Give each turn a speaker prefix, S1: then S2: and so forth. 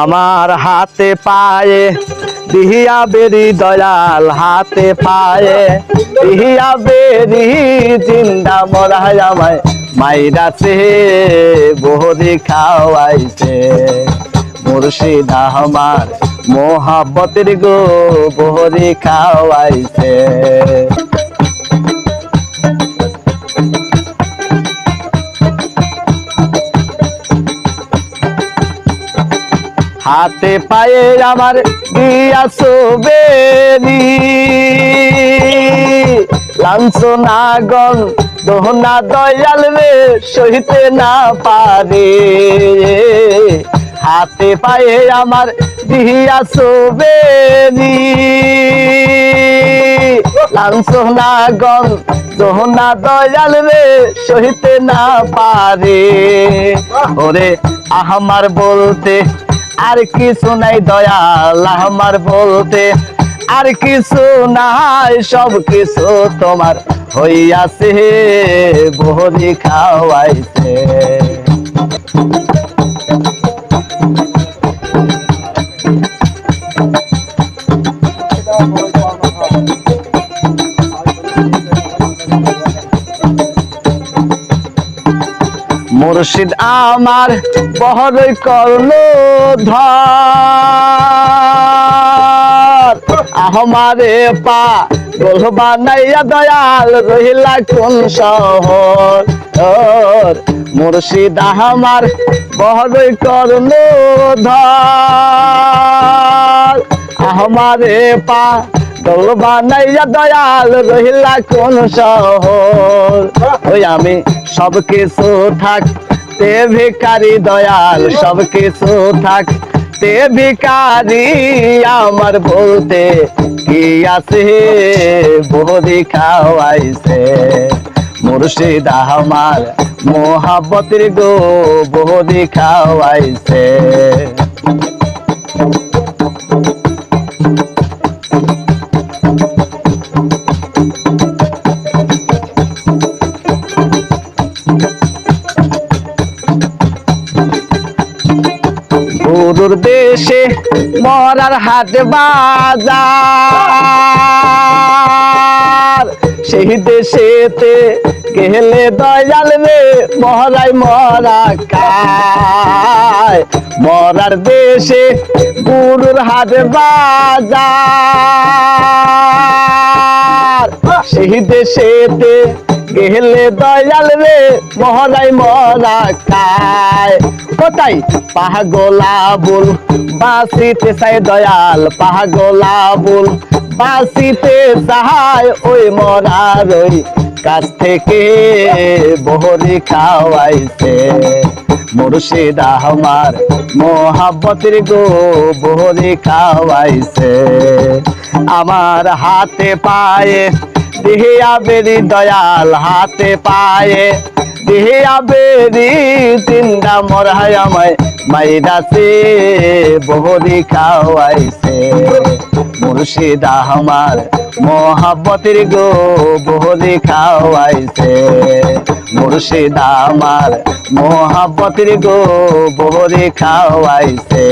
S1: আমার হাতে পায়ে দিহিয়া বেরি দয়াল হাতে পায়ে দিহিয়া বেরি জিন্দা মরাই আমায় মাইরাছে বহরি খাওয়াইছে মুর্শিদ আমার মোহাব্বতের গো বহরি খাওয়াইছে। হাতে পায়ে আমার দিয়াছো বেরি লাঞ্ছনা গন দোহনা দয়াল রে সইতে না পারে হাতে পায়ে আমার দিয়াছো বেরি লাঞ্ছনা গন দোহনা দয়াল রে সইতে না পারে ওরে আমার বলতে আর কিছু নাই দয়াল আমার বলতে আর কিছু নাই সব কিছু তোমার হইয়াছে বহরি খাওয়াইছে। মুর্শিদ আমার বহরই করলো ধর আমারে পা গোল বানাইয়া দয়াল রহিলা কোন শহর মুর্শিদ আমার বহরই করলো ধর আমারে পা গোল বানাইয়া দয়াল রহিলা কোন শহর ওই আমি সব কিছু থাকতে ভিখারি দয়াল সব কিছু থাকতে ভিখারি আমার বলতে কি আছে বহরি খাওয়াইছে মুর্শিদ আমার মোহাব্বতের গো বহরি খাওয়াইছে। গুরুর দেশে মরার হাট বাজার সেই দেশেতে গেলে দয়াল রে মহারাই মরা খায় মরার দেশে গুরুর হাট বাজার সেই দেশেতে গেলে দয়াল রে মহারাই মরা খায় কোথায় পাগলা বুল বাসিতে চাই দয়াল পাগলা বুল বাসিতে চাই ওই মরার ওই কাছ থেকে বহরি খাওয়াইছে মুর্শিদ আমার মোহাব্বতের গো বহরি খাওয়াইছে। আমার হাতে পায়ে দিহিয়া বেরি দয়াল হাতে পায়ে দিহিয়া বেরি জিন্দা মরাই আমায় মাইরাছে বহরি খাওয়াইছে মুর্শিদ আমার মোহাব্বতের গো বহরি খাওয়াইছে মুর্শিদ আমার মোহাব্বতের গো বহরি খাওয়াইছে।